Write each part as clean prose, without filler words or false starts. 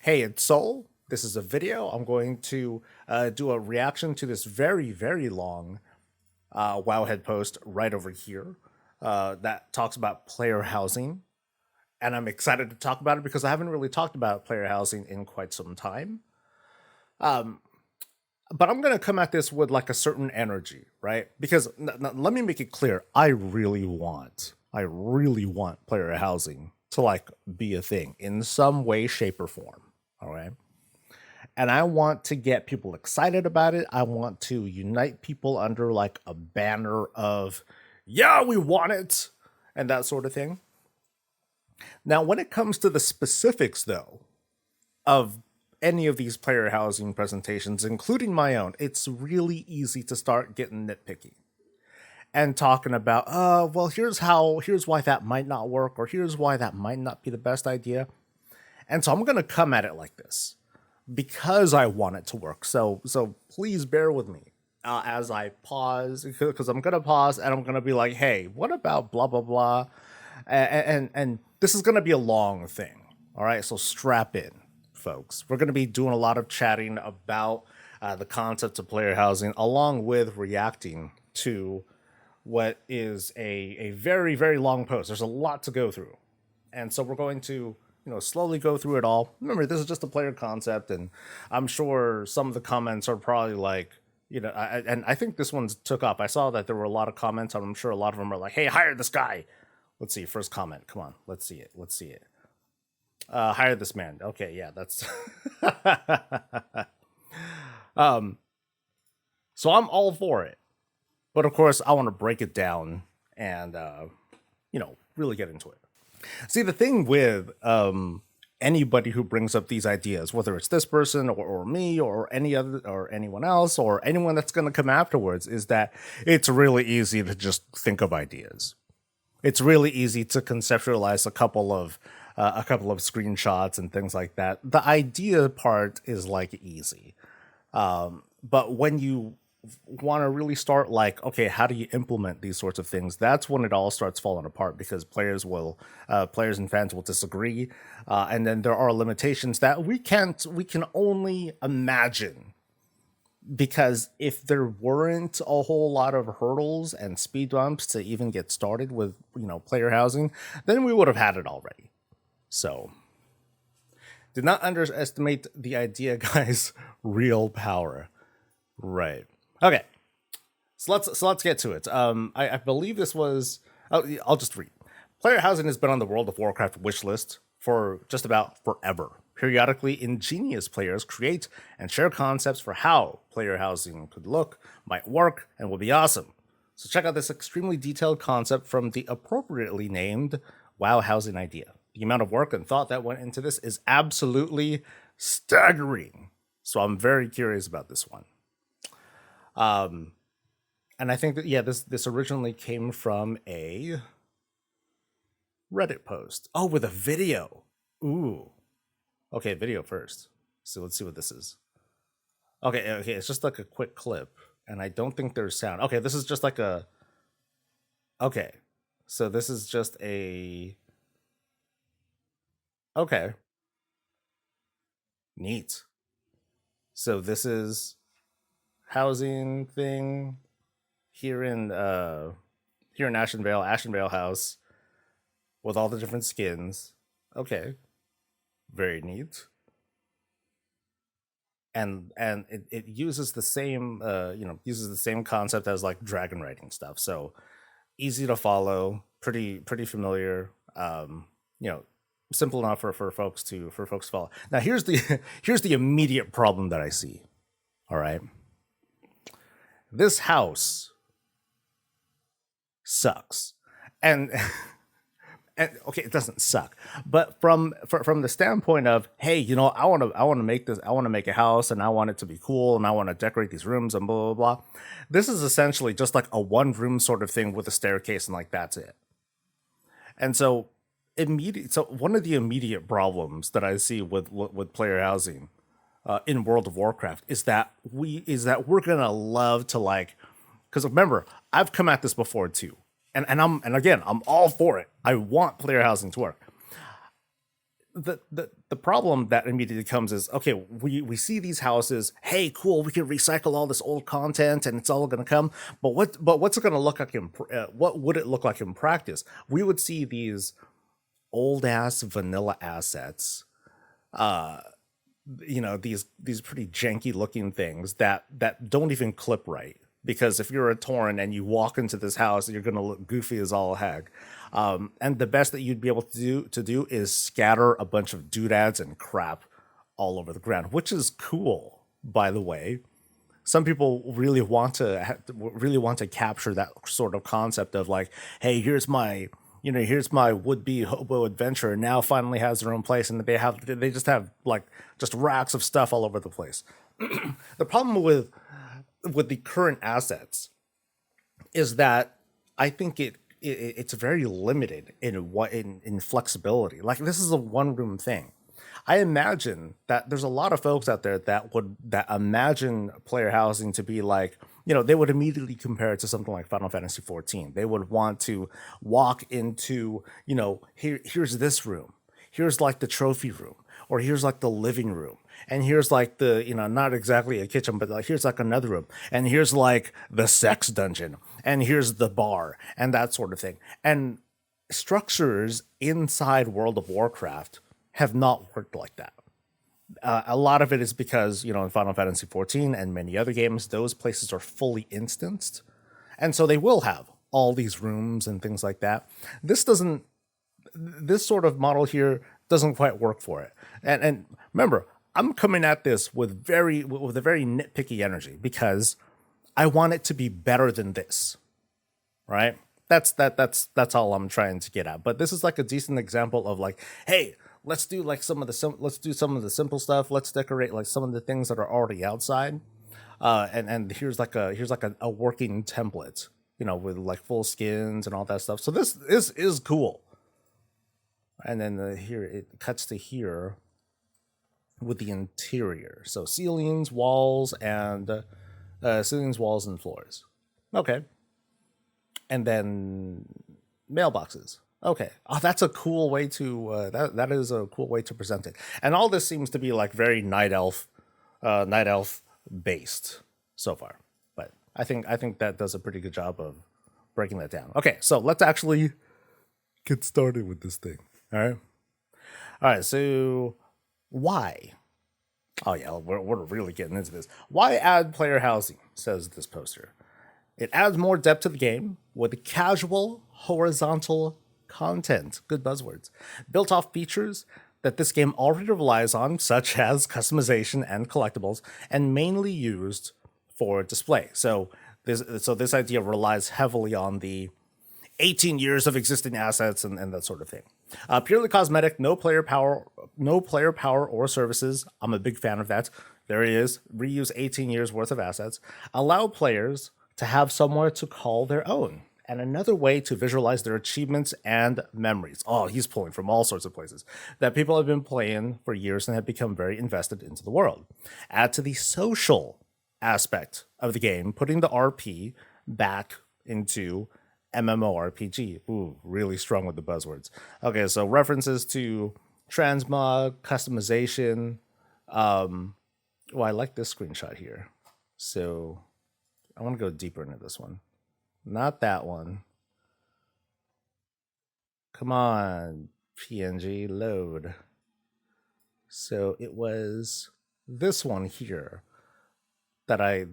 Hey, it's Soul. This is a video. I'm going to do a reaction to this very, very long Wowhead post right over here that talks about player housing. And I'm excited to talk about it because I haven't really talked about player housing in quite some time. Um, but I'm going to come at this with like a certain energy, right? Because let me make it clear. I really want player housing to like be a thing in some way, shape, or form. All right. And I want to get people excited about it. I want to unite people under like a banner of, yeah, we want it, and that sort of thing. Now, when it comes to the specifics, though, of any of these player housing presentations, including my own, it's really easy to start getting nitpicky and talking about, well, here's why that might not work, or here's why that might not be the best idea. And so I'm going to come at it like this because I want it to work. So please bear with me as I pause, because I'm gonna pause and I'm gonna be like, hey, what about blah blah blah, and this is gonna be a long thing. All right, so strap in, folks. We're gonna be doing a lot of chatting about the concepts of player housing, along with reacting to what is a very very long post. There's a lot to go through, and so we're going to slowly go through it all. Remember, this is just a player concept, and I'm sure some of the comments are probably like, and I think this one's took up. I saw that there were a lot of comments, and I'm sure a lot of them are like, hey, hire this guy. Let's see, first comment. Come on, let's see it. Hire this man. Okay, yeah, that's so I'm all for it. But of course, I want to break it down and really get into it. See, the thing with anybody who brings up these ideas, whether it's this person or me or any other or anyone else or anyone that's going to come afterwards, is that it's really easy to just think of ideas. It's really easy to conceptualize a couple of screenshots and things like that. The idea part is like easy, but when you want to really start like, okay, how do you implement these sorts of things, that's when it all starts falling apart, because players and fans will disagree, and then there are limitations that we can only imagine, because if there weren't a whole lot of hurdles and speed bumps to even get started with player housing, then we would have had it already. So do not underestimate the idea, guys. Real power. Right. Okay, so let's get to it. I believe this was. I'll just read. Player housing has been on the World of Warcraft wish list for just about forever. Periodically, ingenious players create and share concepts for how player housing could look, might work, and will be awesome. So check out this extremely detailed concept from the appropriately named WoW housing idea. The amount of work and thought that went into this is absolutely staggering. So I'm very curious about this one. And I think that, yeah, this originally came from a Reddit post. Oh, with a video. Ooh. Okay, video first. So let's see what this is. Okay, it's just like a quick clip, and I don't think there's sound. Okay, this is just like a. Okay, so this is just a. Okay. Neat. So this is housing thing here in Ashenvale House, with all the different skins. Okay, very neat. And it uses the same uses the same concept as like dragon writing stuff. So easy to follow, pretty familiar. Simple enough for folks to follow. Now here's the here's the immediate problem that I see. All right. This house sucks, and and okay, it doesn't suck, but from the standpoint of, hey, I want to make this, I want to make a house, and I want it to be cool, and I want to decorate these rooms and blah blah blah. This is essentially just like a one room sort of thing with a staircase, and like that's it. And so one of the immediate problems that I see with player housing in World of Warcraft is that we're gonna love to like, because remember, I've come at this before too, and again, I'm all for it. I want player housing to work. the problem that immediately comes is, okay, we see these houses, hey, cool, we can recycle all this old content and it's all going to come, but what's it going to look like what would it look like in practice? We would see these old ass vanilla assets, these pretty janky looking things that don't even clip right, because if you're a Tauren and you walk into this house, you're gonna look goofy as all heck. And the best that you'd be able to do is scatter a bunch of doodads and crap all over the ground, which is cool, by the way. Some people really want to capture that sort of concept of like, hey, here's my would-be hobo adventurer now finally has their own place, and they just have like just racks of stuff all over the place. The problem with the current assets is that I think it's very limited in flexibility. Like, this is a one room thing. I imagine that there's a lot of folks out there that imagine player housing to be like, they would immediately compare it to something like Final Fantasy 14. They would want to walk into, here's this room. Here's like the trophy room, or here's like the living room. And here's like the, not exactly a kitchen, but like here's like another room. And here's like the sex dungeon. And here's the bar and that sort of thing. And structures inside World of Warcraft have not worked like that. A lot of it is because, in Final Fantasy 14 and many other games, those places are fully instanced. And so they will have all these rooms and things like that. This sort of model here doesn't quite work for it. And remember, I'm coming at this with a very nitpicky energy because I want it to be better than this, right? That's all I'm trying to get at. But this is like a decent example of like, hey, let's do some of the simple stuff. Let's decorate like some of the things that are already outside, and here's like a working template, with like full skins and all that stuff. So this is cool. And then here it cuts to here with the interior. So ceilings, walls, and floors. Okay. And then mailboxes. Okay. Oh, that's a cool way to that is a cool way to present it. And all this seems to be like very night elf based so far. But I think that does a pretty good job of breaking that down. Okay, so let's actually get started with this thing. All right. So why? Oh yeah, we're really getting into this. Why add player housing? Says this poster. It adds more depth to the game with casual horizontal content. Good buzzwords. Built off features that this game already relies on, such as customization and collectibles, and mainly used for display. So this idea relies heavily on the 18 years of existing assets and that sort of thing. Purely cosmetic, no player power or services. I'm a big fan of that. There it is. Reuse 18 years worth of assets. Allow players to have somewhere to call their own, and another way to visualize their achievements and memories. Oh, he's pulling from all sorts of places that people have been playing for years and have become very invested into the world. Add to the social aspect of the game, putting the RP back into MMORPG. Ooh, really strong with the buzzwords. Okay, so references to transmog, customization. I like this screenshot here. So I want to go deeper into this one. Not that one. Come on, PNG, load. So it was this one here that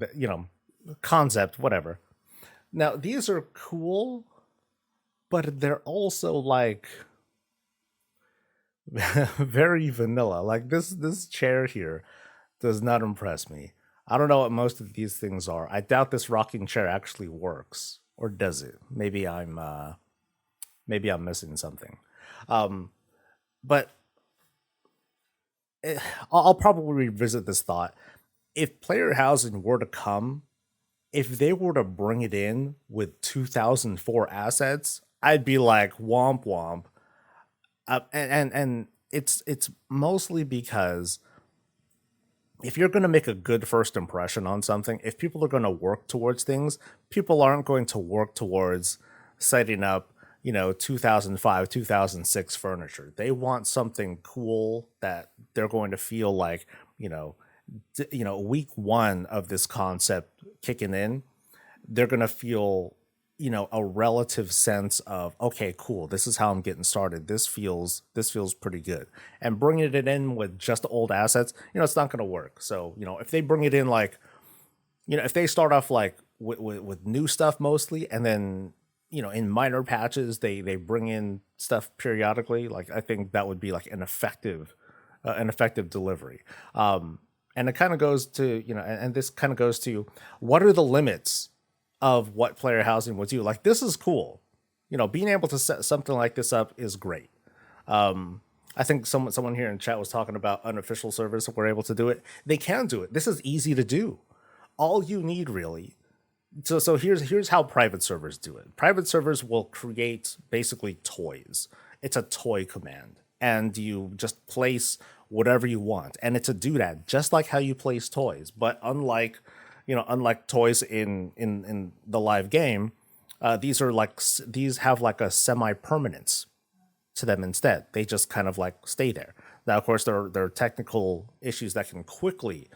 concept, whatever. Now, these are cool, but they're also like very vanilla. Like this chair here does not impress me. I don't know what most of these things are. I doubt this rocking chair actually works, or does it? Maybe I'm missing something. But I'll probably revisit this thought. If player housing were to come, if they were to bring it in with 2004 assets, I'd be like womp womp. And it's mostly because if you're going to make a good first impression on something, if people are going to work towards things, people aren't going to work towards setting up, 2005, 2006 furniture. They want something cool that they're going to feel like, week one of this concept kicking in, they're going to feel, a relative sense of, okay, cool, this is how I'm getting started. This feels pretty good. And bringing it in with just old assets, it's not going to work. So, if they bring it in like, if they start off like with new stuff mostly, and then, in minor patches, they bring in stuff periodically, like I think that would be like an effective delivery. And it kind of goes to, and this kind of goes to, what are the limits of what player housing would do? Like, this is cool. Being able to set something like this up is great. I think someone here in chat was talking about unofficial servers that were able to do it. They can do it. This is easy to do. All you need really. So here's how private servers do it. Private servers will create basically toys. It's a toy command, and you just place whatever you want, and it's a doodad, just like how you place toys. But unlike toys in the live game, these have like a semi-permanence to them instead. They just kind of like stay there. Now, of course, there are technical issues that can quickly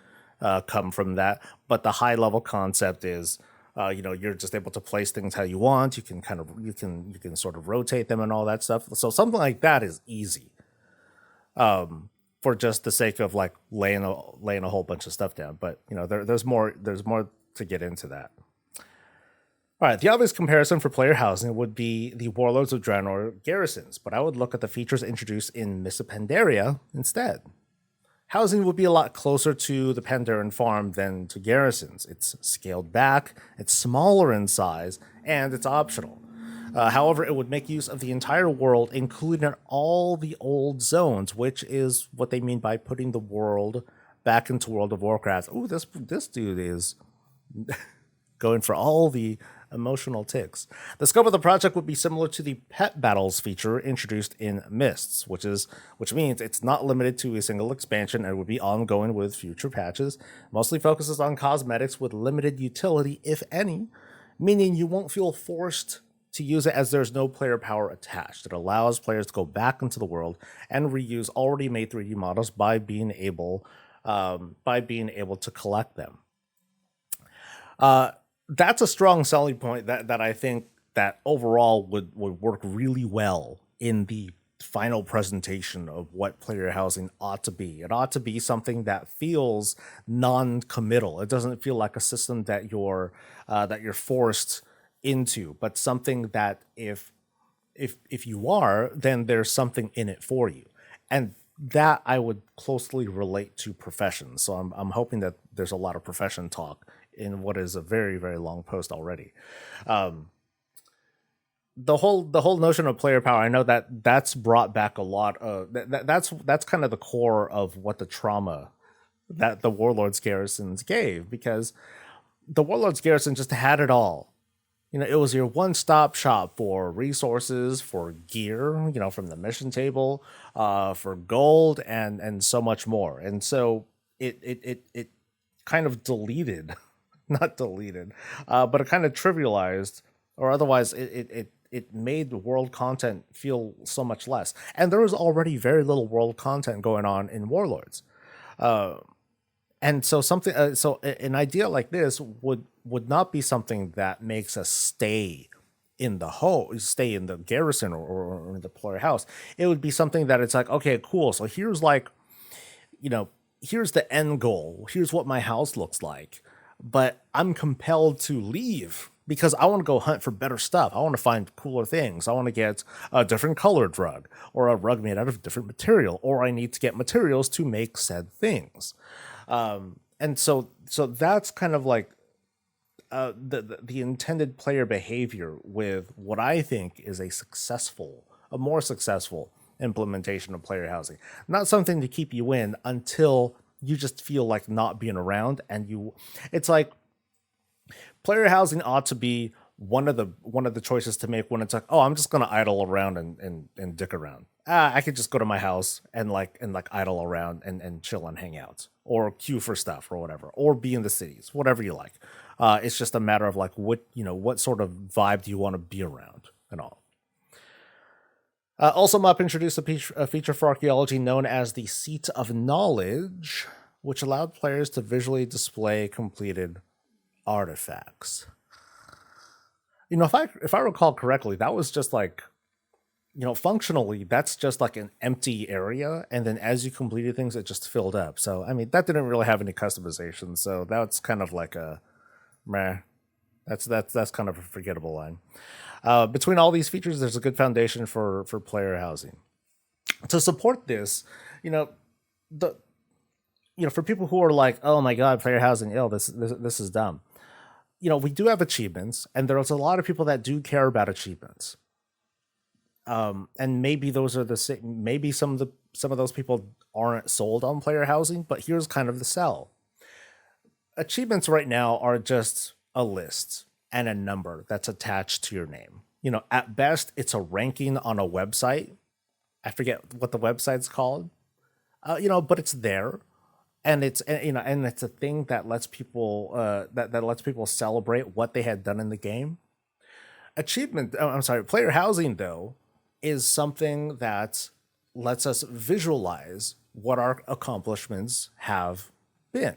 come from that, but the high level concept is, you're just able to place things how you want. You can sort of rotate them and all that stuff. So something like that is easy, for just the sake of like laying a whole bunch of stuff down. But there's more to get into that. All right, the obvious comparison for player housing would be the Warlords of Draenor garrisons, but I would look at the features introduced in Mists of Pandaria instead. Housing would be a lot closer to the Pandaren farm than to garrisons. It's scaled back, it's smaller in size, and it's optional. However, it would make use of the entire world, including all the old zones, which is what they mean by putting the world back into World of Warcraft. Ooh, this dude is going for all the emotional ticks. The scope of the project would be similar to the pet battles feature introduced in Mists, which means it's not limited to a single expansion and would be ongoing with future patches. Mostly focuses on cosmetics with limited utility, if any, meaning you won't feel forced to use it as there's no player power attached. It allows players to go back into the world and reuse already made 3D models by being able to collect them. That's a strong selling point that I think that overall would work really well in the final presentation of what player housing ought to be. It ought to be something that feels non-committal. It doesn't feel like a system that you're forced into, but something that if you are, then there's something in it for you. And that I would closely relate to professions. So I'm hoping that there's a lot of profession talk in what is a very, very long post already. The whole notion of player power, I know that's brought back a lot of that's kind of the core of what the trauma that the Warlords garrisons gave, because the Warlords garrison just had it all. It was your one-stop shop for resources, for gear, from the mission table, for gold, and so much more. And so it kind of deleted, not deleted, but it kind of trivialized, or otherwise it made the world content feel so much less. And there was already very little world content going on in Warlords. And so an idea like this would not be something that makes us stay in the garrison or in the player house. It would be something that it's like, okay, cool. So here's here's the end goal. Here's what my house looks like. But I'm compelled to leave because I want to go hunt for better stuff. I want to find cooler things. I want to get a different colored rug, or a rug made out of different material, or I need to get materials to make said things. And so that's kind of like the intended player behavior with what I think is a more successful implementation of player housing. Not something to keep you in until you just feel like not being around, and it's like player housing ought to be one of the choices to make when it's like, oh, I'm just gonna idle around and dick around. I could just go to my house and idle around and chill and hang out, or queue for stuff or whatever, or be in the cities, whatever you like. It's just a matter of like what sort of vibe do you want to be around and all. Also, Mop introduced a feature for archaeology known as the Seat of Knowledge, which allowed players to visually display completed artifacts. You know, if I recall correctly, that was just like, functionally, that's just like an empty area, and then as you completed things, it just filled up. So, I mean, that didn't really have any customization. So that's kind of like a meh. That's kind of a forgettable line. Between all these features, there's a good foundation for player housing. To support this, you know, the for people who are like, oh my god, player housing, this is dumb. We do have achievements, and there's a lot of people that do care about achievements. And maybe those are the same. Maybe some of those people aren't sold on player housing, but here's kind of the sell. Achievements right now are just a list and a number that's attached to your name. At best, it's a ranking on a website. I forget what the website's called. But it's there, and it's a thing that lets people that lets people celebrate what they had done in the game. Player housing though is something that lets us visualize what our accomplishments have been.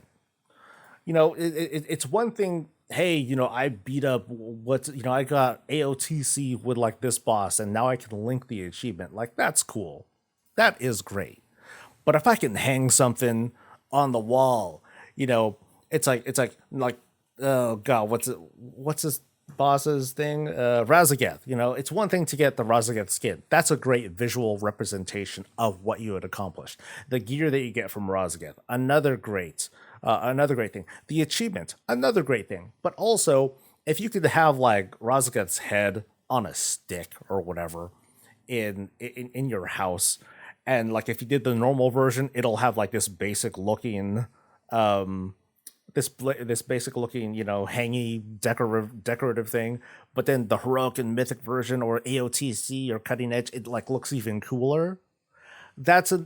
It's one thing. Hey, I beat up I got AOTC with like this boss, and now I can link the achievement. Like, that's cool. That is great. But if I can hang something on the wall, it's like oh god, what's this boss's thing? Razageth. It's one thing to get the Razageth skin. That's a great visual representation of what you had accomplished. The gear that you get from Razageth, another great thing. The achievement, another great thing. But also, if you could have like Razageth's head on a stick or whatever in your house, and like if you did the normal version, it'll have like this basic looking this basic looking, hangy decorative thing. But then the heroic and mythic version, or AOTC or cutting edge, it like looks even cooler. That's a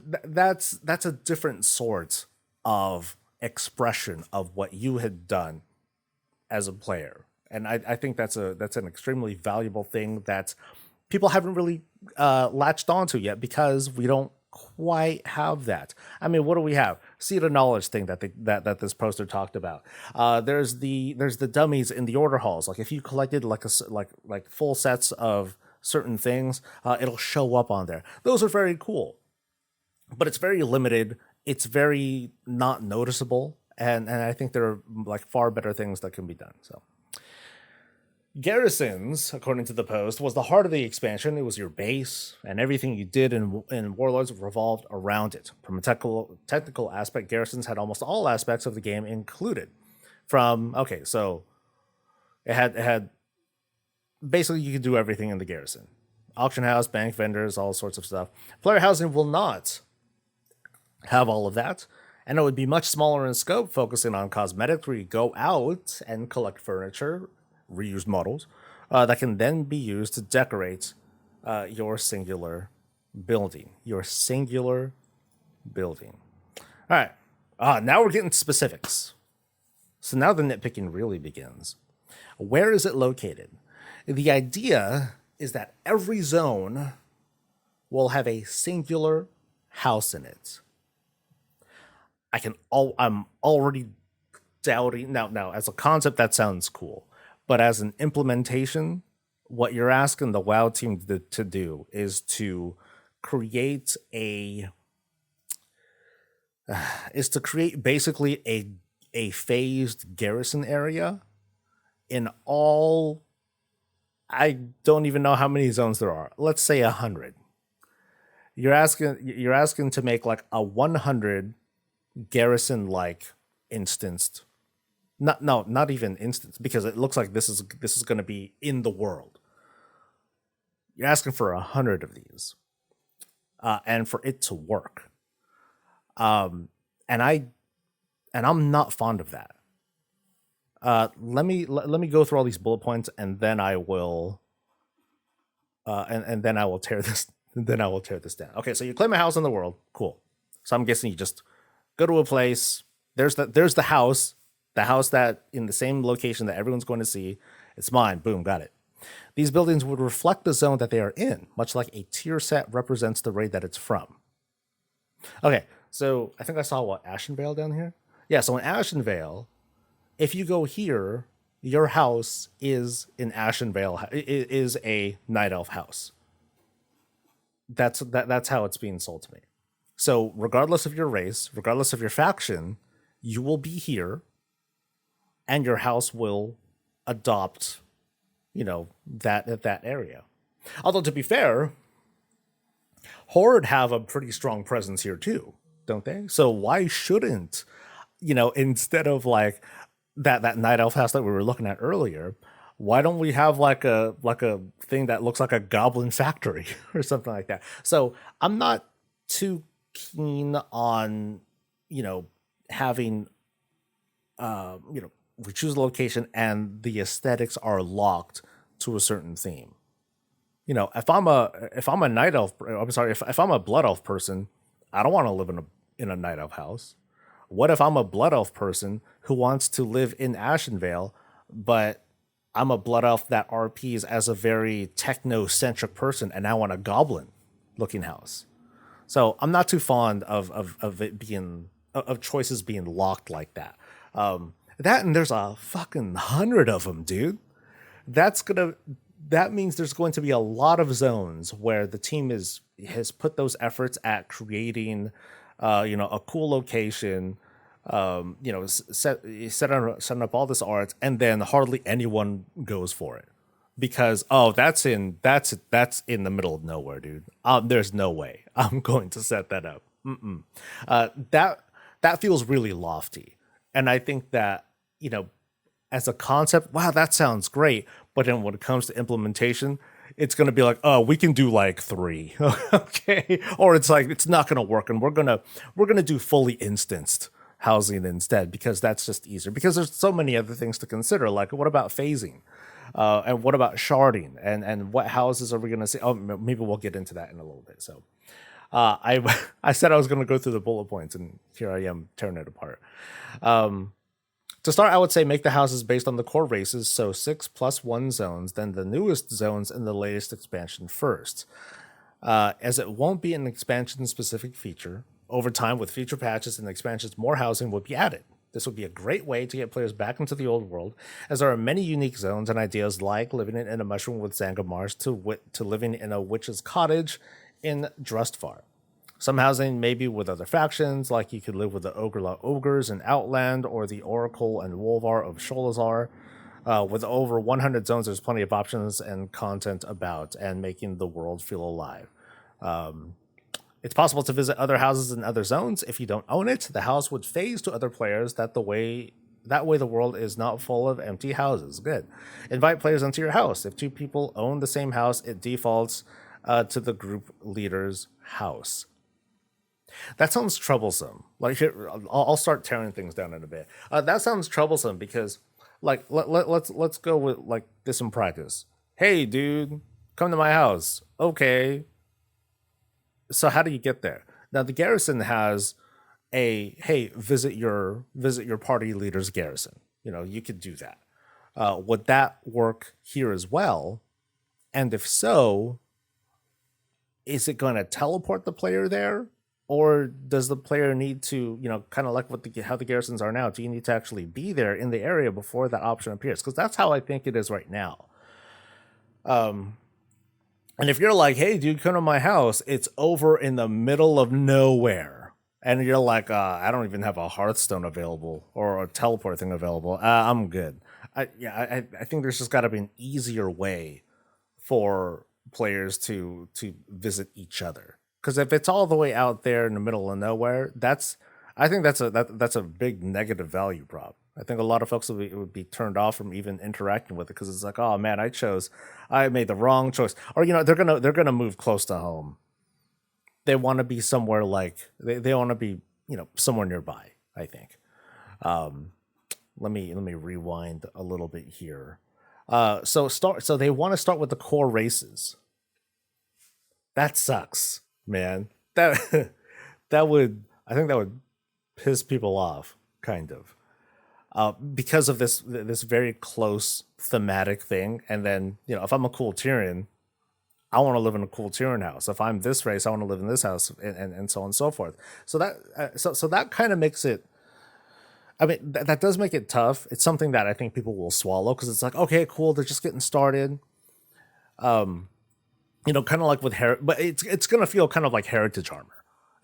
different sort of expression of what you had done as a player. And I think that's an extremely valuable thing that people haven't really latched onto yet, because we don't quite have that. I mean, what do we have? Seat of Knowledge thing that this poster talked about. There's the dummies in the order halls. Like if you collected like full sets of certain things, it'll show up on there. Those are very cool, but it's very limited. It's very not noticeable, and I think there are like far better things that can be done. So garrisons, according to the post, was the heart of the expansion. It was your base, and everything you did in Warlords revolved around it. From a technical aspect, garrisons had almost all aspects of the game included. So it had basically, you could do everything in the garrison. Auction house, bank, vendors, all sorts of stuff. Player housing will not have all of that, and it would be much smaller in scope, focusing on cosmetics, where you go out and collect furniture, reused models, that can then be used to decorate your singular building. All right. Now we're getting specifics. So now the nitpicking really begins. Where is it located? The idea is that every zone will have a singular house in it. I'm already doubting now. As a concept, that sounds cool, but as an implementation, what you're asking the WoW team to do is to create basically a phased garrison area in all. I don't even know how many zones there are. Let's say 100. You're asking to make like a 100 garrison like instanced. Not even instance, because it looks like this is going to be in the world. You're asking for 100 of these, and for it to work. And I'm not fond of that. Let me go through all these bullet points, and then I will, and then I will tear this. Then I will tear this down. Okay, so you claim a house in the world, cool. So I'm guessing you just go to a place. There's the house that in the same location that everyone's going to see. It's mine. Boom, got it. These buildings would reflect the zone that they are in, much like a tier set represents the raid that it's from. Okay, so I think I saw what, Ashenvale down here? Yeah, so in Ashenvale, if you go here, your house is in Ashenvale, is a Night Elf house. That's how it's being sold to me. So regardless of your race, regardless of your faction, you will be here, and your house will adopt, that area. Although to be fair, Horde have a pretty strong presence here too, don't they? So why shouldn't, instead of like that night elf house that we were looking at earlier, why don't we have like a thing that looks like a goblin factory or something like that? So I'm not too keen on, having we choose a location and the aesthetics are locked to a certain theme. If I'm a night elf, I'm sorry, if I'm a blood elf person, I don't want to live in a night elf house. What if I'm a blood elf person who wants to live in Ashenvale, but I'm a blood elf that RPs as a very techno-centric person, and I want a goblin-looking house? So I'm not too fond of it being of choices being locked like that. That and there's a fucking 100 of them, dude. That means there's going to be a lot of zones where the team has put those efforts at creating, a cool location, setting up all this art, and then hardly anyone goes for it because that's in the middle of nowhere, dude. There's no way I'm going to set that up. That feels really lofty, and I think that as a concept, wow, that sounds great. But then when it comes to implementation, it's going to be like, oh, we can do like 3, okay? Or it's like it's not going to work, and we're gonna do fully instanced housing instead because that's just easier. Because there's so many other things to consider. Like, what about phasing, and what about sharding, and what houses are we going to see? Oh, maybe we'll get into that in a little bit. So, I said I was going to go through the bullet points, and here I am tearing it apart. To start, I would say make the houses based on the core races, so 6+1 zones, then the newest zones in the latest expansion first. As it won't be an expansion-specific feature, over time with feature patches and expansions, more housing would be added. This would be a great way to get players back into the old world, as there are many unique zones and ideas like living in a mushroom with Zangamars to living in a witch's cottage in Drustvar. Some housing may be with other factions, like you could live with the Ogrela Ogres in Outland or the Oracle and Wolvar of Sholazar. With over 100 zones, there's plenty of options and content about and making the world feel alive. It's possible to visit other houses in other zones. If you don't own it, the house would phase to other players that way the world is not full of empty houses. Good. Invite players into your house. If 2 people own the same house, it defaults to the group leader's house. That sounds troublesome. Like, here, I'll start tearing things down in a bit. That sounds troublesome because, like, let's go with like this in practice. Hey, dude, come to my house. Okay. So how do you get there? Now the garrison has visit your party leader's garrison. You could do that. Would that work here as well? And if so, is it going to teleport the player there? Or does the player need to, kind of like how the garrisons are now, do you need to actually be there in the area before that option appears? Because that's how I think it is right now. And if you're like, hey, dude, come to my house, it's over in the middle of nowhere. And you're like, I don't even have a Hearthstone available or a teleport thing available. I'm good. I think there's just got to be an easier way for players to visit each other. Because if it's all the way out there in the middle of nowhere, I think that's a big negative value prop. I think a lot of folks would be turned off from even interacting with it because it's like, oh man, I made the wrong choice. Or they're gonna move close to home. They want to be somewhere like they want to be somewhere nearby. I think. Let me rewind a little bit here. So they want to start with the core races. That sucks, man. I think that would piss people off, kind of. because of this very close thematic thing. And then, if I'm a cool Tyrion, I want to live in a cool Tyrion house. If I'm this race, I want to live in this house, and so on and so forth. So that kind of makes it. I mean, that does make it tough. It's something that I think people will swallow because it's like, okay, cool, they're just getting started. Kind of like with but it's gonna feel kind of like heritage armor.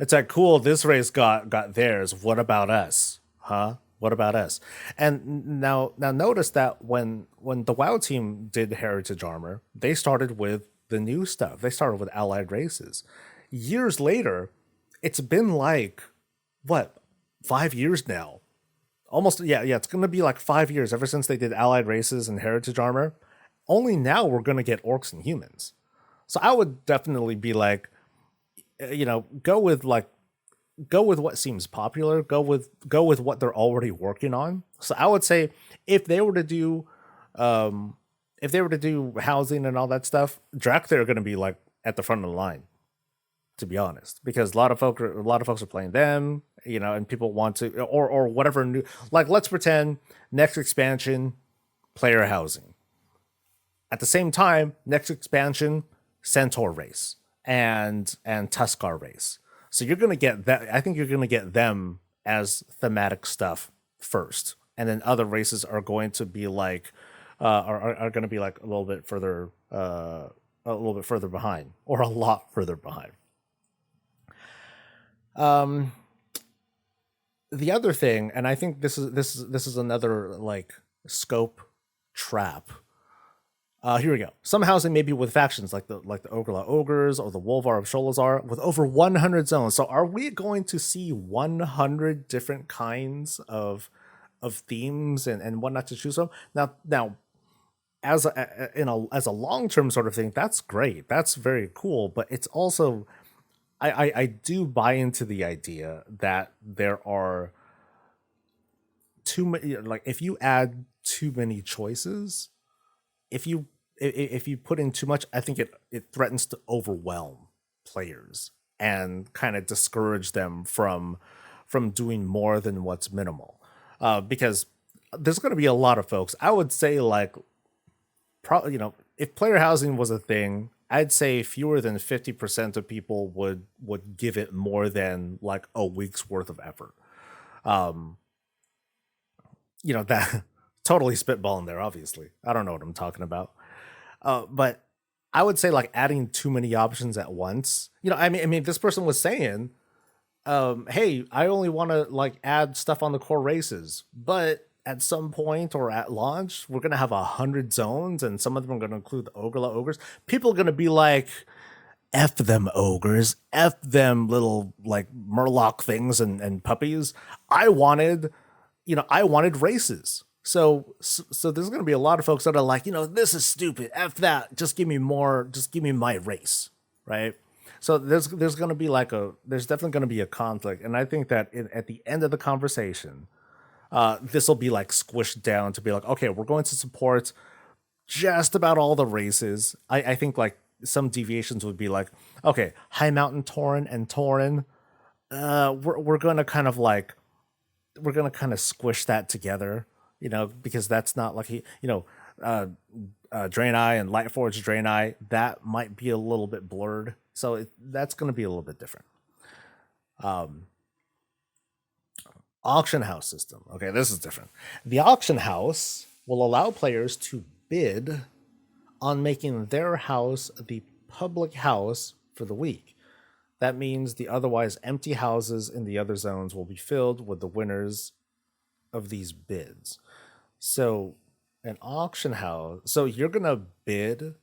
It's like, cool, this race got theirs. What about us, huh? What about us? And now notice that when the WoW team did heritage armor, they started with the new stuff. They started with allied races. Years later, it's been like what, 5 years now? Almost, yeah. It's gonna be like 5 years ever since they did allied races and heritage armor. Only now we're gonna get orcs and humans. So I would definitely be like, go with what seems popular. Go with what they're already working on. So I would say if they were to do, housing and all that stuff, Drakthir are going to be like at the front of the line, to be honest, because a lot of folks are playing them, and people want to, or whatever new, like, let's pretend next expansion, player housing. At the same time, next expansion, Centaur race and Tuskar race. So you're going to get that. I think you're going to get them as thematic stuff first, and then other races are going to be like, are going to be like a little bit further behind, or a lot further behind. The other thing, and I think this is another like scope trap. Here we go. Some housing may be with factions like the Ogre Ogres or the Wolvar of Sholazar with over 100 zones. So are we going to see 100 different kinds of themes and whatnot to choose from? Now, as a long-term sort of thing, that's great. That's very cool. But it's also, I do buy into the idea that there are too many. Like, if you add too many choices, if you put in too much, I think it threatens to overwhelm players and kind of discourage them from doing more than what's minimal. Because there's going to be a lot of folks. I would say, like, probably, if player housing was a thing, I'd say fewer than 50% of people would give it more than like a week's worth of effort. That totally spitballing there, obviously. I don't know what I'm talking about. But I would say, like, adding too many options at once. I mean, this person was saying, hey, I only want to like add stuff on the core races, but at some point or at launch, we're gonna have 100 zones, and some of them are gonna include the Ogres. People are gonna be like, F them ogres, F them little like Murloc things and puppies. I wanted races. So there's going to be a lot of folks that are like, this is stupid. F that. Just give me more. Just give me my race. Right. So there's going to be there's definitely going to be a conflict. And I think that at the end of the conversation, this will be like squished down to be like, okay, we're going to support just about all the races. I think like some deviations would be like, okay, High Mountain Tauren and Tauren. We're going to kind of squish that together. Because that's not like Draenei and Lightforge Draenei, that might be a little bit blurred. So that's going to be a little bit different. Auction house system. Okay, this is different. The auction house will allow players to bid on making their house the public house for the week. That means the otherwise empty houses in the other zones will be filled with the winners of these bids. So an auction house, so you're going to bid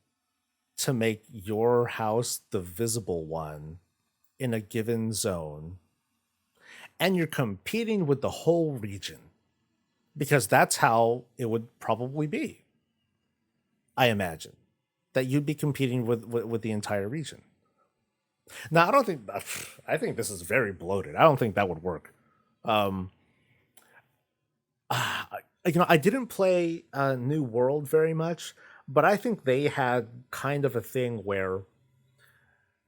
to make your house the visible one in a given zone, and you're competing with the whole region, because that's how it would probably be. I imagine that you'd be competing with the entire region. Now, I think this is very bloated. I don't think that would work. I didn't play New World very much, but I think they had kind of a thing where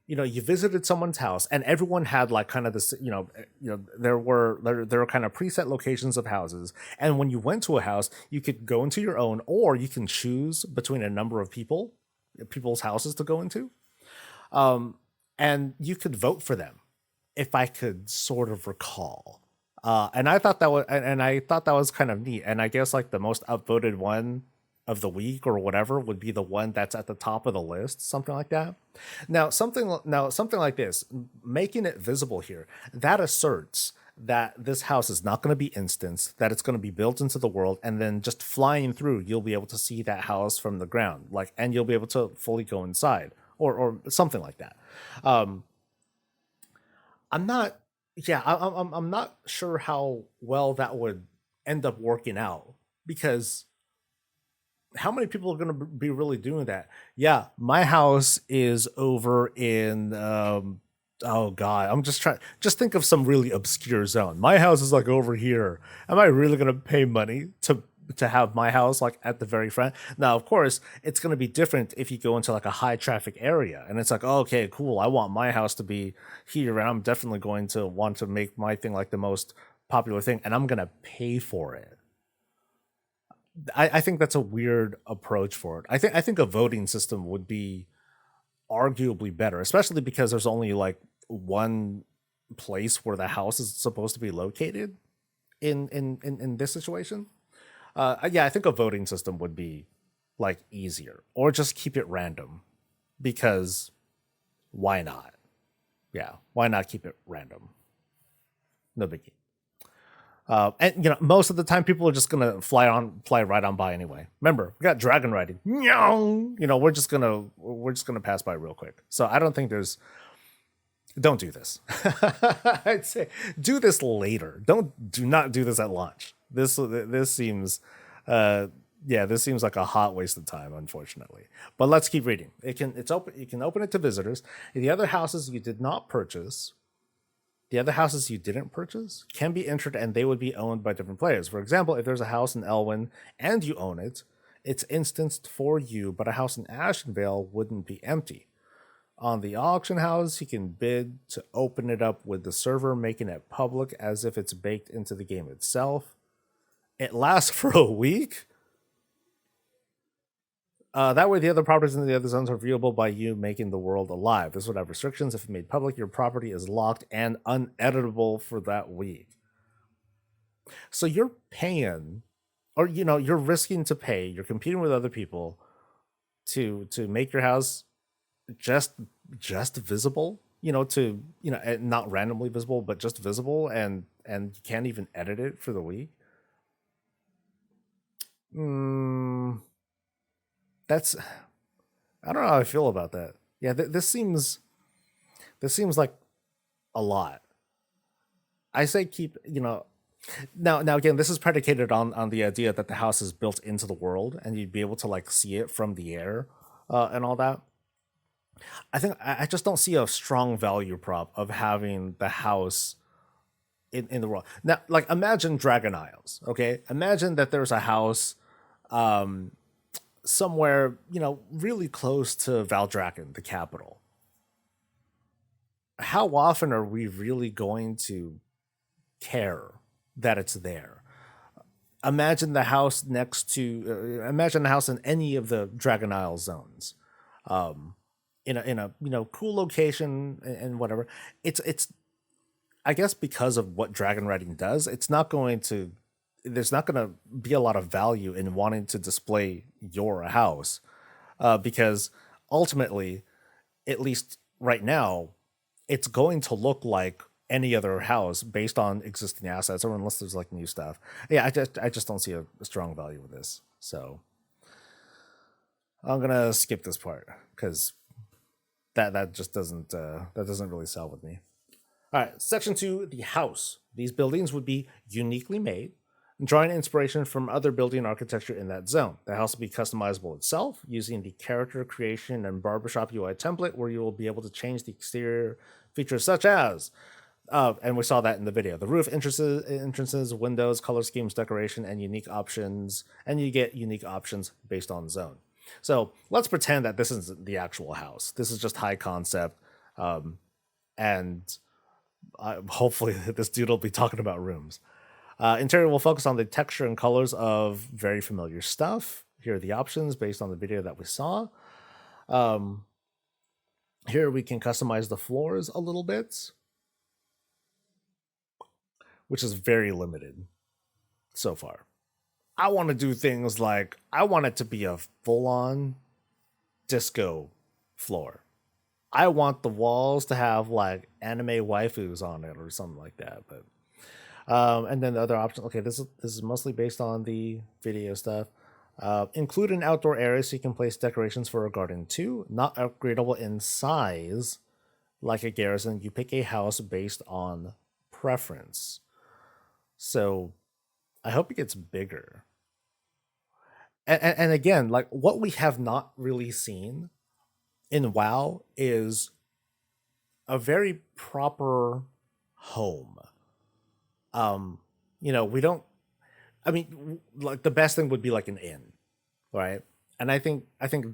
you visited someone's house, and everyone had like kind of this, there were kind of preset locations of houses, and when you went to a house, you could go into your own, or you can choose between a number of people's houses to go into, and you could vote for them, if I could sort of recall. And I thought that was kind of neat. And I guess like the most upvoted one of the week or whatever would be the one that's at the top of the list, something like that. Something like this, making it visible here, that asserts that this house is not going to be instanced, that it's going to be built into the world, and then just flying through, you'll be able to see that house from the ground, like, and you'll be able to fully go inside, or something like that. I'm not, yeah, I'm not sure how well that would end up working out, because how many people are going to be really doing that? Yeah, my house is over in oh god, I'm just think of some really obscure zone. My house is like over here. Am I really going to pay money to have my house like at the very front? Now, of course, it's going to be different if you go into like a high traffic area and it's like, oh, okay, cool, I want my house to be here, and I'm definitely going to want to make my thing like the most popular thing, and I'm going to pay for it. I think that's a weird approach for it. I think a voting system would be arguably better, especially because there's only like one place where the house is supposed to be located in this situation. Yeah, I think a voting system would be like easier, or just keep it random, because why not? Yeah, why not keep it random? No biggie. And most of the time people are just gonna fly right on by anyway. Remember, we got dragon riding. We're just gonna pass by real quick. So I don't think don't do this. I'd say do this later. Do not do this at launch. This seems this seems like a hot waste of time, unfortunately. But let's keep reading. It's open. You can open it to visitors. The other houses you did not purchase. The other houses you didn't purchase can be entered, and they would be owned by different players. For example, if there's a house in Elwyn and you own it, it's instanced for you, but a house in Ashenvale wouldn't be empty. On the auction house, you can bid to open it up with the server, making it public as if it's baked into the game itself. It lasts for a week. That way, the other properties in the other zones are viewable by you, making the world alive. This would have restrictions. If made public, your property is locked and uneditable for that week. So you're paying, or you're risking to pay. You're competing with other people to make your house just visible. Not randomly visible, but just visible, and you can't even edit it for the week. That's, I don't know how I feel about that. Yeah, this seems like a lot. I say keep, now again, this is predicated on the idea that the house is built into the world and you'd be able to like see it from the air, and all that. I think I just don't see a strong value prop of having the house in the world. Now, like, imagine Dragon Isles, okay? Imagine that there's a house somewhere, really close to Valdrakken, the capital. How often are we really going to care that it's there? Imagine the house imagine the house in any of the Dragon Isle zones, in a cool location and whatever. It's I guess because of what dragon riding does, there's not going to be a lot of value in wanting to display your house, because ultimately, at least right now, it's going to look like any other house based on existing assets, or unless there's like new stuff. Yeah, I just don't see a strong value with this. So I'm gonna skip this part because that just doesn't really sell with me. All right, section 2, the house. These buildings would be uniquely made, drawing inspiration from other building architecture in that zone. The house will be customizable itself using the character creation and barbershop UI template, where you will be able to change the exterior features such as, and we saw that in the video, the roof, entrances, windows, color schemes, decoration, and unique options. And you get unique options based on zone. So let's pretend that this isn't the actual house. This is just high concept. And hopefully this dude will be talking about rooms. Interior will focus on the texture and colors of very familiar stuff. Here are the options based on the video that we saw. Here we can customize the floors a little bit, which is very limited so far. I want to do things like I want it to be a full-on disco floor. I want the walls to have like anime waifus on it or something like that. But and then the other option, okay, this is mostly based on the video stuff. Include an outdoor area so you can place decorations for a garden too. Not upgradable in size like a garrison. You pick a house based on preference. So I hope it gets bigger. And again, like what we have not really seen in WoW is a very proper home. We don't. I mean, like the best thing would be like an inn, right? And I think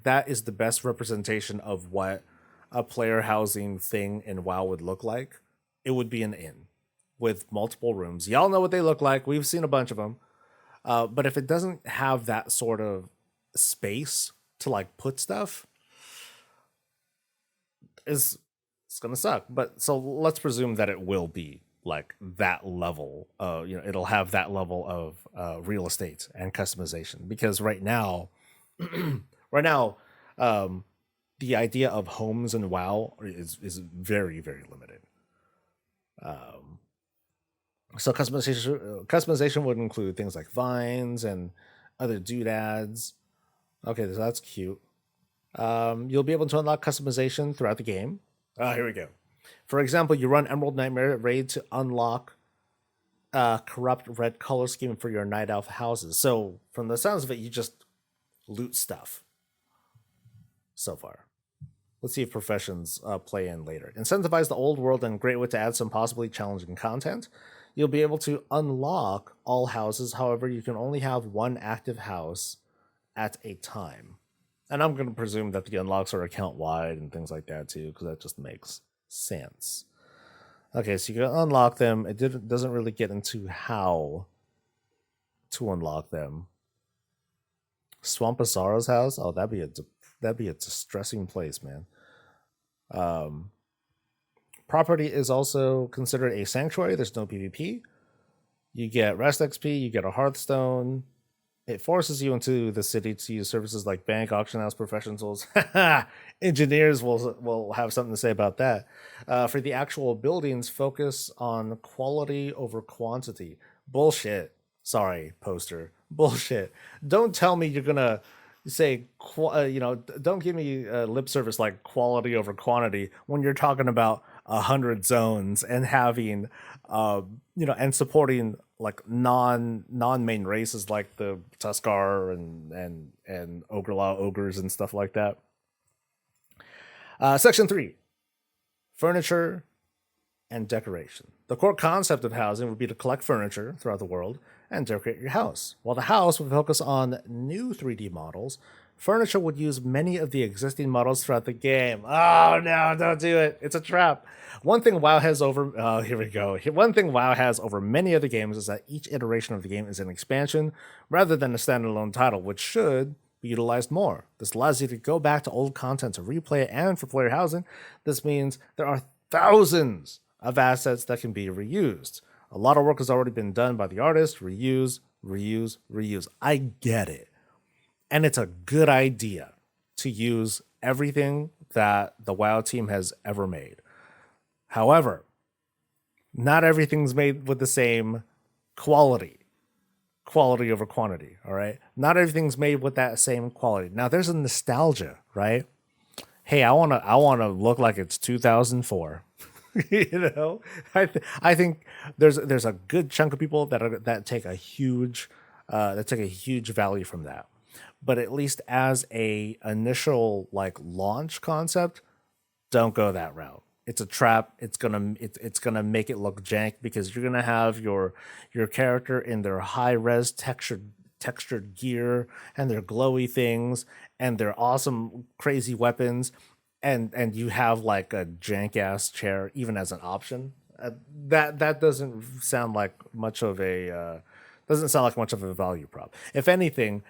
that is the best representation of what a player housing thing in WoW would look like. It would be an inn with multiple rooms. Y'all know what they look like. We've seen a bunch of them. But if it doesn't have that sort of space to like put stuff, it's gonna suck. But so let's presume that it will be like that level. It'll have that level of real estate and customization because right now, the idea of homes in WoW is very very limited. So customization would include things like vines and other doodads. Okay, so that's cute. You'll be able to unlock customization throughout the game. Here we go. For example, you run Emerald Nightmare Raid to unlock corrupt red color scheme for your Night Elf houses. So from the sounds of it, you just loot stuff so far. Let's see if professions play in later. Incentivize the old world and great way to add some possibly challenging content. You'll be able to unlock all houses. However, you can only have one active house at a time. And I'm going to presume that the unlocks are account wide and things like that too, because that just makes sense. Okay, so you can unlock them. It doesn't really get into how to unlock them. Swampasara's house? Oh, that'd be a distressing place, man. Property is also considered a sanctuary. There's no PvP. You get rest XP. You get a Hearthstone. It forces you into the city to use services like bank, auction house, professionals. Engineers will have something to say about that. For the actual buildings, focus on quality over quantity. Bullshit. Sorry, poster. Bullshit. Don't tell me you're gonna say, don't give me lip service like quality over quantity when you're talking about 100 zones and having, and supporting like non-main races like the Tuskar and Ogre-Law ogres and stuff like that. Section 3, furniture and decoration. The core concept of housing would be to collect furniture throughout the world and decorate your house. While the house would focus on new 3D models, furniture would use many of the existing models throughout the game. Oh no, don't do it. It's a trap. One thing WoW has over One thing WoW has over many other games is that each iteration of the game is an expansion rather than a standalone title, which should be utilized more. This allows you to go back to old content to replay it, and for player housing, this means there are thousands of assets that can be reused. A lot of work has already been done by the artist. Reuse, reuse, reuse. I get it. And it's a good idea to use everything that the WoW team has ever made. However, not everything's made with the same quality. Quality over quantity, all right? Not everything's made with that same quality. Now, there's a nostalgia, right? Hey, I wanna look like it's 2004. I think there's a good chunk of people that take a huge value from that. But at least as a initial like launch concept, don't go that route. It's a trap. It's gonna make it look jank because you're gonna have your character in their high res textured gear and their glowy things and their awesome crazy weapons, and you have like a jank ass chair even as an option, that doesn't sound like much of a doesn't sound like much of a value prop. If anything,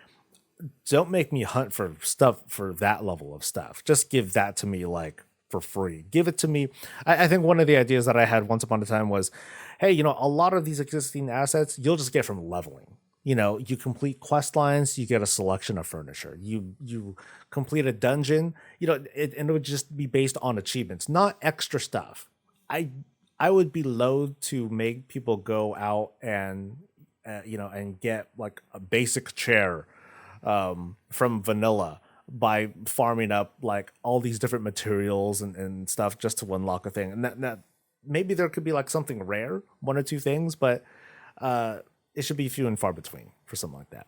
don't make me hunt for stuff for that level of stuff. Just give that to me like for free. Give it to me. I think one of the ideas that I had once upon a time was, hey, a lot of these existing assets you'll just get from leveling. You complete quest lines, you get a selection of furniture. You complete a dungeon, and it would just be based on achievements, not extra stuff. I would be loath to make people go out and and get like a basic chair from vanilla by farming up like all these different materials and stuff just to unlock a thing. And that maybe there could be like something rare, one or two things, but it should be few and far between for something like that.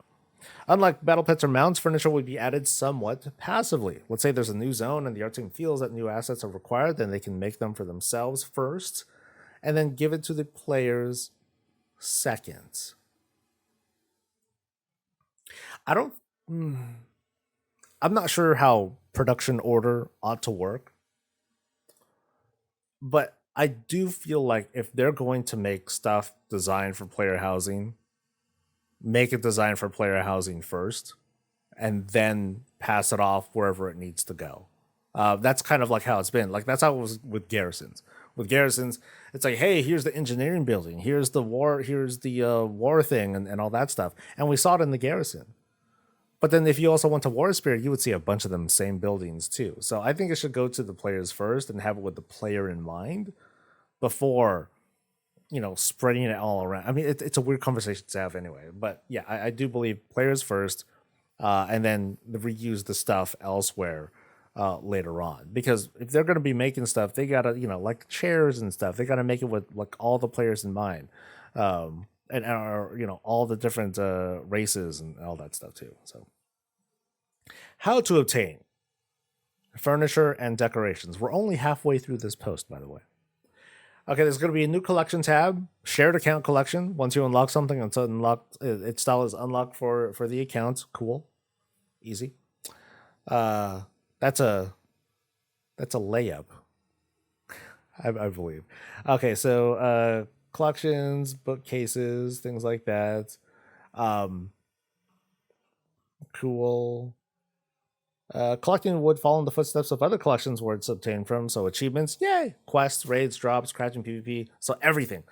Unlike battle pets or mounts, furniture would be added somewhat passively. Let's say there's a new zone and the art team feels that new assets are required, then they can make them for themselves first and then give it to the players second. I don't. I'm not sure how production order ought to work, but I do feel like if they're going to make stuff designed for player housing, make it designed for player housing first, and then pass it off wherever it needs to go. That's kind of like how it's been. Like that's how it was with garrisons. With garrisons, it's like, hey, here's the engineering building, here's the war thing, and all that stuff, and we saw it in the garrison. But then if you also went to War Spirit, you would see a bunch of them same buildings too. So I think it should go to the players first and have it with the player in mind before, spreading it all around. I mean, it's a weird conversation to have anyway. But yeah, I do believe players first, and then reuse the stuff elsewhere later on. Because if they're going to be making stuff, they got to, like chairs and stuff, they got to make it with like all the players in mind. And all the different races and all that stuff too. So how to obtain furniture and decorations. We're only halfway through this post, by the way. Okay, there's going to be a new collection tab, shared account collection. Once you unlock something, it's unlocked. Its style is unlocked for the account. Cool, easy. That's a layup, I believe. Okay, so collections, bookcases, things like that. Cool. Collecting would follow in the footsteps of other collections where it's obtained from. So achievements, yay! Quests, raids, drops, crafting, PvP. So everything,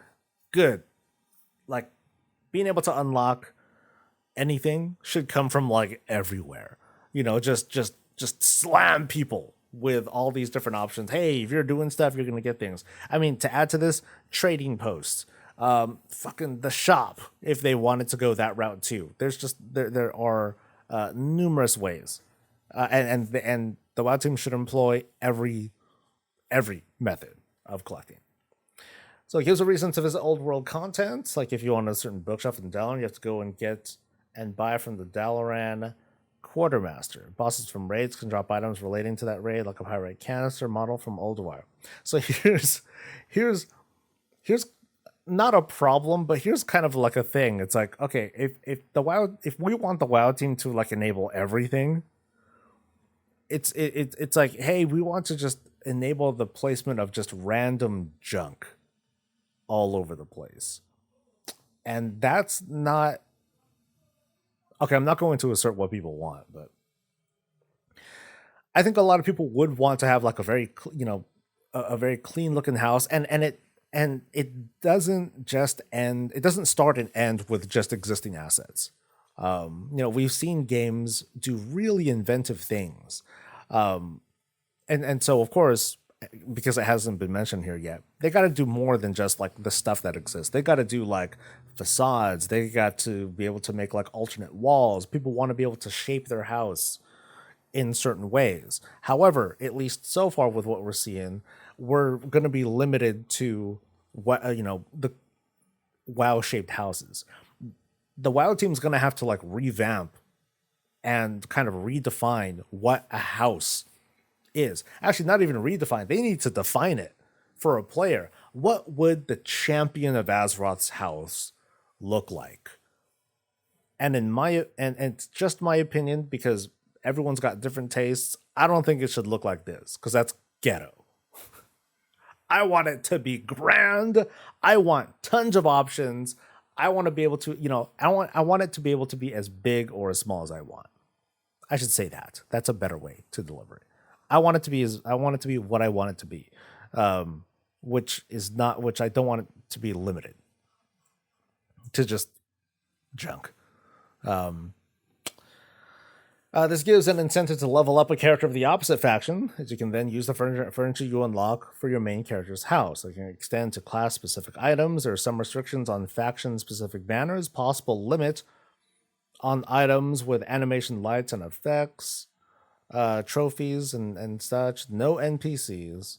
good. Like being able to unlock anything should come from like everywhere. Just slam people with all these different options. Hey, if you're doing stuff, you're gonna get things. I mean, to add to this, trading posts, fucking the shop, if they wanted to go that route too. There's just there are numerous ways. And the WoW team should employ every method of collecting. So here's a reason to visit old world content. Like if you want a certain bookshelf in Dalaran, you have to go and get and buy from the Dalaran Quartermaster. Bosses from raids can drop items relating to that raid, like a pyrite canister model from Old WoW. So here's not a problem, but here's kind of like a thing. It's like, okay, if we want the WoW team to like enable everything, it's like, hey, we want to just enable the placement of just random junk all over the place. And that's not okay. I'm not going to assert what people want, but I think a lot of people would want to have like a very, a very clean looking house, and it doesn't just end. It doesn't start and end with just existing assets. We've seen games do really inventive things. And so of course, because it hasn't been mentioned here yet, they got to do more than just like the stuff that exists. They got to do like facades. They got to be able to make like alternate walls. People want to be able to shape their house in certain ways. However, at least so far with what we're seeing, we're going to be limited to what, the WoW shaped houses. The WoW team's going to have to like revamp and kind of redefine what a house is. Actually, not even redefine. They need to define it for a player. What would the champion of Azeroth's house look like? And it's just my opinion, because everyone's got different tastes. I don't think it should look like this because that's ghetto. I want it to be grand. I want tons of options. I want to be able to, I want it to be able to be as big or as small as I want. I should say that. That's a better way to deliver it. I want it to be what I want it to be. Which I don't want it to be limited to just junk. This gives an incentive to level up a character of the opposite faction, as you can then use the furniture you unlock for your main character's house. It can extend to class-specific items. There are some restrictions on faction-specific banners, possible limit on items with animation lights and effects, trophies and such. No NPCs.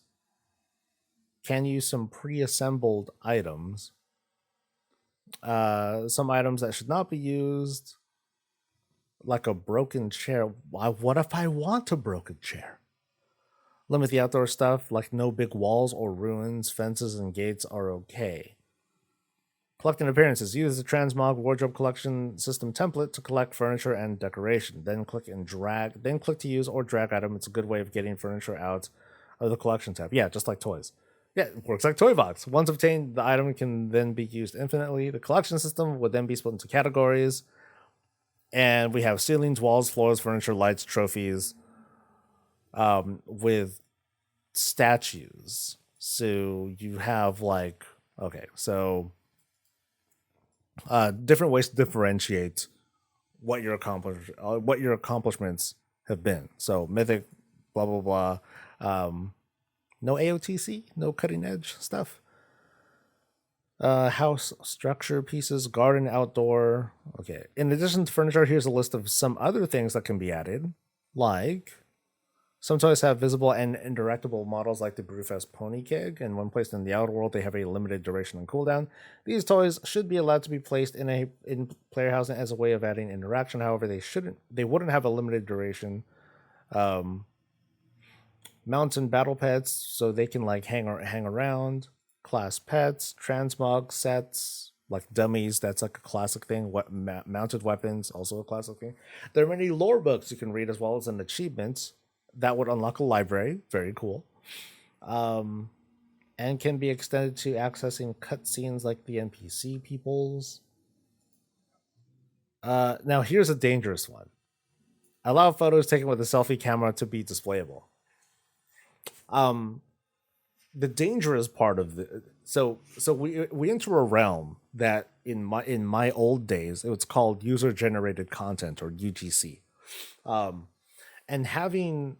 Can use some pre-assembled items. Some items that should not be used, like a broken chair. What if I want a broken chair? Limit the outdoor stuff, like no big walls or ruins. Fences and gates are okay. Collecting appearances. Use the transmog wardrobe collection system template to collect furniture and decoration. Then click and drag. Then click to use or drag item. It's a good way of getting furniture out of the collection tab. Yeah, just like toys. Yeah, it works like Toy Box. Once obtained, the item can then be used infinitely. The collection system would then be split into categories. And we have ceilings, walls, floors, furniture, lights, trophies, with statues. So you have different ways to differentiate what your accomplishments have been. So mythic, blah blah blah. No AOTC, no cutting edge stuff. House structure pieces, garden, outdoor. Okay. In addition to furniture, here's a list of some other things that can be added. Like, some toys have visible and indirectable models like the Brewfest Pony Keg, and when placed in the outer world, they have a limited duration and cooldown. These toys should be allowed to be placed in player housing as a way of adding interaction. However, they wouldn't have a limited duration. Mountain battle pets, so they can hang around. Class pets, transmog sets, like dummies, that's like a classic thing. Mounted weapons, also a classic thing. There are many lore books you can read as well as an achievement that would unlock a library. Very cool. And can be extended to accessing cutscenes like the NPC peoples. Now here's a dangerous one. Allow photos taken with a selfie camera to be displayable. The dangerous part of so we enter a realm that in my old days it was called user generated content, or UGC, and having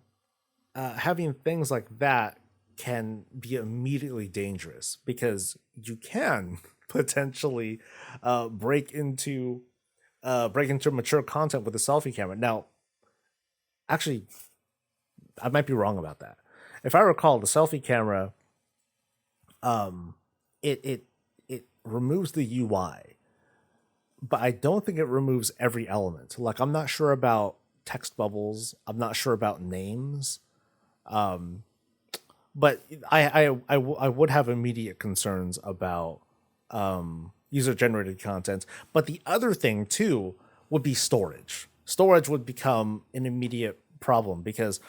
things like that can be immediately dangerous because you can potentially break into mature content with a selfie camera. Now, actually, I might be wrong about that. If I recall, the selfie camera, it removes the UI, but I don't think it removes every element. Like, I'm not sure about text bubbles. I'm not sure about names. But I would have immediate concerns about user generated content. But the other thing too would be storage. Storage would become an immediate problem because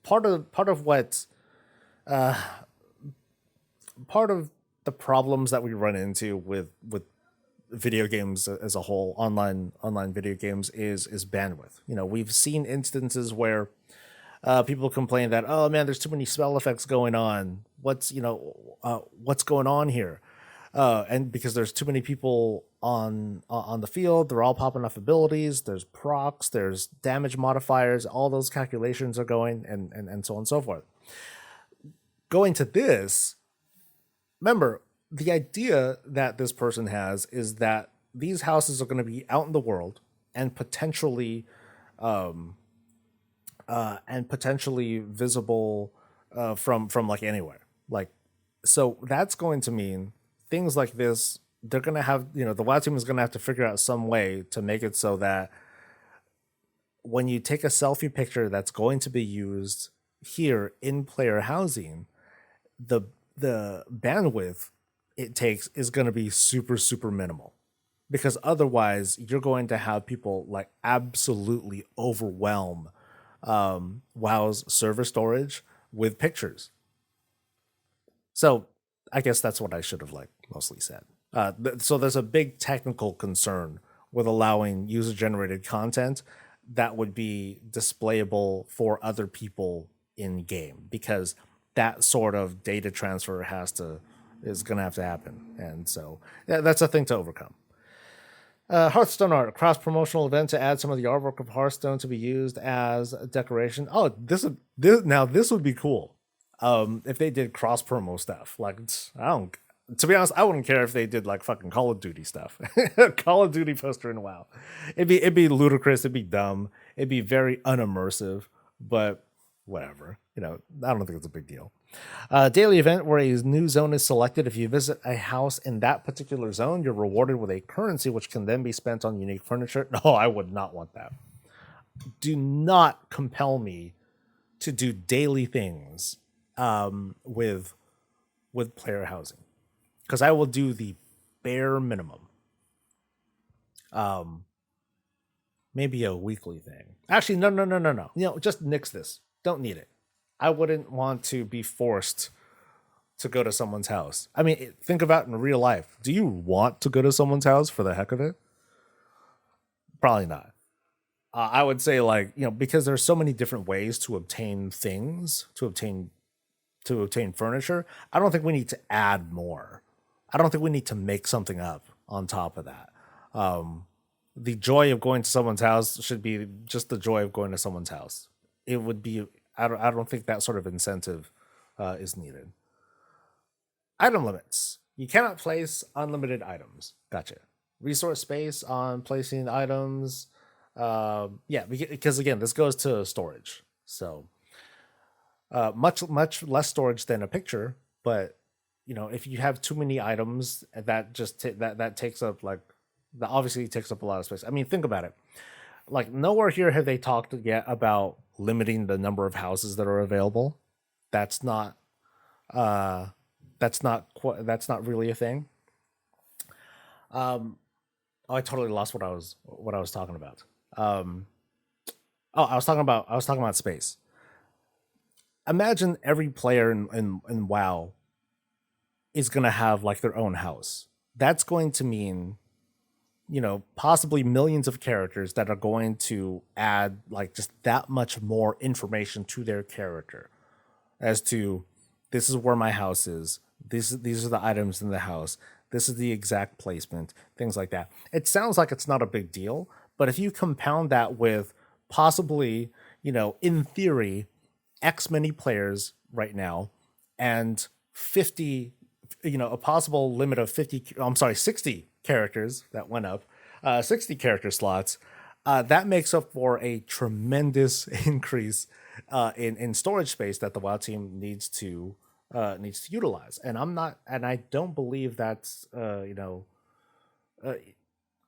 part of the problems that we run into with video games as a whole, online video games, is bandwidth. We've seen instances where people complain that, oh man, there's too many spell effects going on. What's going on here? And because there's too many people on the field, they're all popping off abilities. There's procs, there's damage modifiers. All those calculations are going, and so on and so forth. Going to this, remember, the idea that this person has is that these houses are going to be out in the world and potentially visible from like anywhere. Like, so that's going to mean things like this. They're going to have, the WoW team is going to have to figure out some way to make it so that when you take a selfie picture that's going to be used here in player housing, the bandwidth it takes is going to be super, super minimal. because otherwise you're going to have people like absolutely overwhelm WoW's server storage with pictures. So I guess that's what I should have like mostly said. So there's a big technical concern with allowing user generated content that would be displayable for other people in game, because that sort of data transfer is going to have to happen. And so yeah, that's a thing to overcome. Hearthstone art, cross promotional event to add some of the artwork of Hearthstone to be used as decoration. Oh, this would be cool. If they did cross promo stuff, like I don't. To be honest, I wouldn't care if they did like fucking Call of Duty stuff. Call of Duty poster in WoW. It'd be ludicrous. It'd be dumb. It'd be very unimmersive. But whatever. I don't think it's a big deal. Daily event where a new zone is selected. If you visit a house in that particular zone, you're rewarded with a currency which can then be spent on unique furniture. No, I would not want that. Do not compel me to do daily things with player housing, because I will do the bare minimum. Maybe a weekly thing. Actually, no. Just nix this. Don't need it. I wouldn't want to be forced to go to someone's house. I mean, think about it in real life. Do you want to go to someone's house for the heck of it? Probably not. I would say because there's so many different ways to obtain things, to obtain furniture. I don't think we need to add more. I don't think we need to make something up on top of that. The joy of going to someone's house should be just the joy of going to someone's house. It would be. I don't think that sort of incentive is needed. Item limits. You cannot place unlimited items. Gotcha. Resource space on placing items. Yeah, because again, this goes to storage. So much less storage than a picture, but if you have too many items, that just that takes up that obviously takes up a lot of space. I mean, think about it. Like, nowhere here have they talked yet about limiting the number of houses that are available. That's not that's not really a thing. Oh, I totally lost what I was talking about. I was talking about space. Imagine every player in WoW is gonna have like their own house. That's going to mean possibly millions of characters that are going to add like just that much more information to their character as to, this is where my house is. These are the items in the house. This is the exact placement, things like that. It sounds like it's not a big deal, but if you compound that with possibly, in theory, X many players right now and 50, a possible limit of 60 characters that went up, 60 character slots, that makes up for a tremendous increase in storage space that the WoW team needs to utilize. And I don't believe that's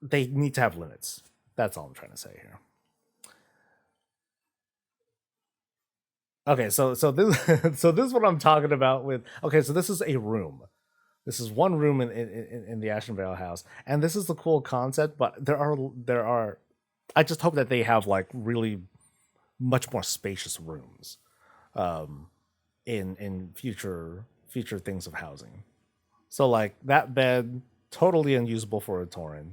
they need to have limits. That's all I'm trying to say here. Okay, so this so this is what I'm talking about with. Okay, so this is a room. This is one room in the Ashen Vale house, and this is the cool concept. But there are. I just hope that they have like really much more spacious rooms, in future things of housing. So like that bed, totally unusable for a Tauren.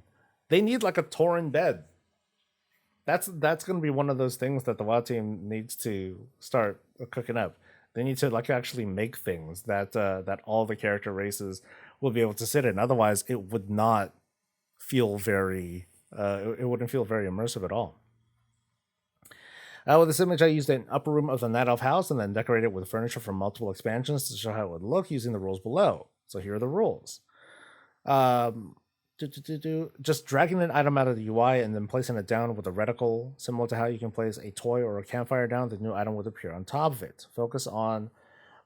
They need like a Tauren bed. That's going to be one of those things that the WoW team needs to start cooking up. They need to like actually make things that all the character races will be able to sit in. Otherwise, it would not feel very. It wouldn't feel very immersive at all. With this image, I used an upper room of the Night Elf house and then decorated with furniture from multiple expansions to show how it would look using the rules below. So here are the rules. Just dragging an item out of the UI and then placing it down with a reticle, similar to how you can place a toy or a campfire down, the new item would appear on top of it. Focus on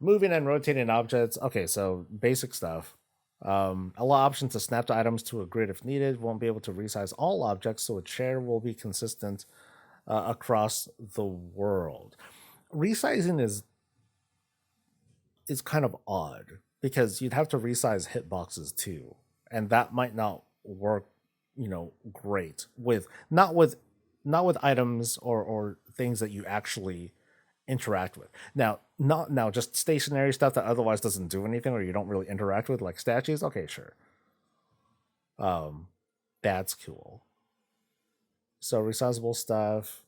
moving and rotating objects. Okay, so basic stuff. Allow options to snap the items to a grid if needed. Won't be able to resize all objects, so a chair will be consistent across the world. Resizing is kind of odd because you'd have to resize hitboxes too, and that might not work great with not with items or things that you actually interact with. Now, not now just stationary stuff that otherwise doesn't do anything or you don't really interact with, like statues. Okay, sure. That's cool. So resizable stuff.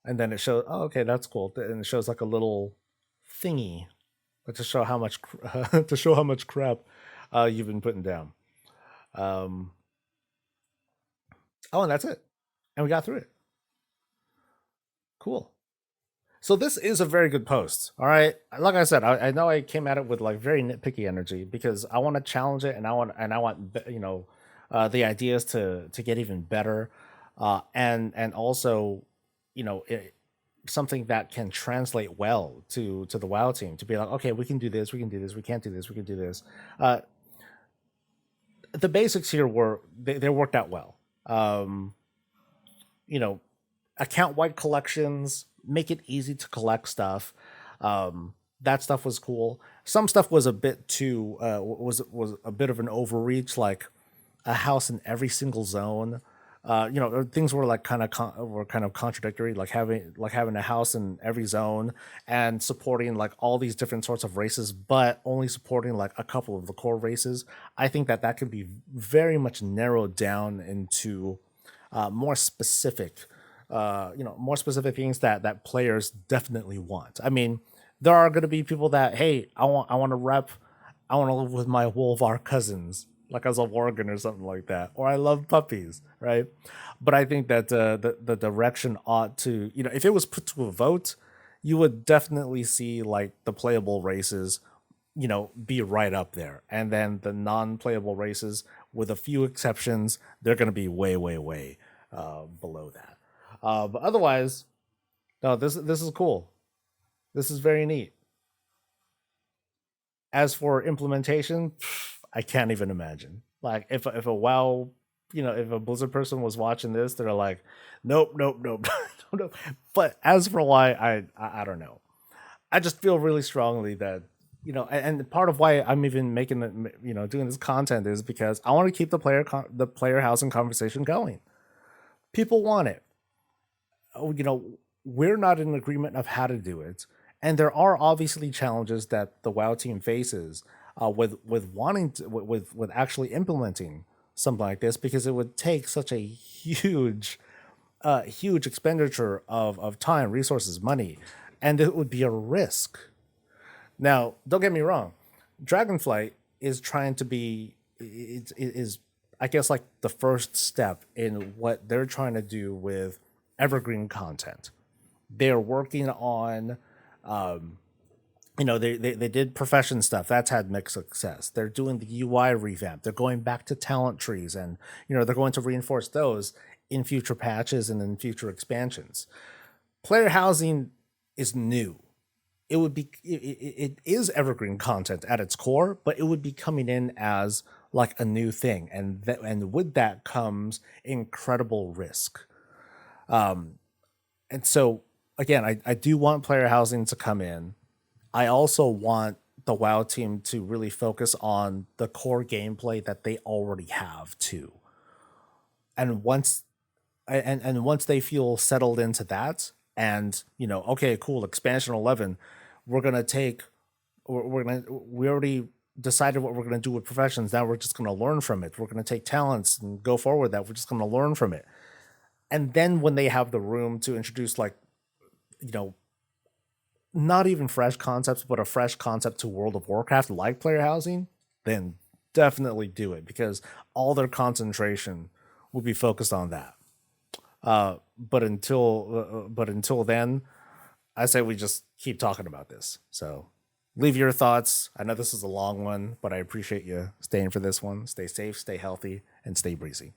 And then it shows, oh, okay, that's cool. And it shows like a little thingy to show how much to show how much crap you've been putting down. Um, oh, and that's it. And we got through it. Cool. So this is a very good post. All right. Like I said, I know I came at it with like very nitpicky energy because I want to challenge it and I want the ideas to get even better, and also something that can translate well to the WoW team to be like, okay, we can do this, we can do this, we can't do this, we can do this. The basics here were they worked out well. You know, account wide collections make it easy to collect stuff. That stuff was cool. Some stuff was a bit too was a bit of an overreach, like a house in every single zone. Things were like were kind of contradictory, like having a house in every zone and supporting like all these different sorts of races, but only supporting like a couple of the core races. I think that could be very much narrowed down into more specific, more specific things that players definitely want. I mean, there are going to be people that, hey, I want to live with my Wolvar cousins, like as a Worgen or something like that, or I love puppies, right? But I think that the direction ought to, if it was put to a vote, you would definitely see like the playable races, be right up there, and then the non-playable races, with a few exceptions, they're going to be way, way, way below that. But otherwise, no, this is cool. This is very neat. As for implementation, I can't even imagine. Like if a WoW, if a Blizzard person was watching this, they're like, nope, nope, nope, nope. But as for why, I don't know. I just feel really strongly that and part of why I'm even making doing this content is because I want to keep the player housing conversation going. People want it. We're not in agreement of how to do it, and there are obviously challenges that the WoW team faces with wanting to, with actually implementing something like this, because it would take such a huge expenditure of time, resources, money, and it would be a risk. Now, don't get me wrong, Dragonflight is trying to be it is I guess like the first step in what they're trying to do with evergreen content. They're working on they did profession stuff that's had mixed success. They're doing the UI revamp. They're going back to talent trees, and they're going to reinforce those in future patches and in future expansions. Player housing is new. It is evergreen content at its core, but it would be coming in as like a new thing, and with that comes incredible risk. And so again, I do want player housing to come in. I also want the WoW team to really focus on the core gameplay that they already have too. And once they feel settled into that, and okay, cool, expansion 11, we're gonna take we already decided what we're gonna do with professions. Now we're just gonna learn from it. We're gonna take talents and go forward. That we're just gonna learn from it. And then when they have the room to introduce like not even fresh concepts, but a fresh concept to World of Warcraft like player housing, then definitely do it, because all their concentration will be focused on that. But until then, I say we just keep talking about this. So leave your thoughts. I know this is a long one, but I appreciate you staying for this one. Stay safe, stay healthy, and stay breezy.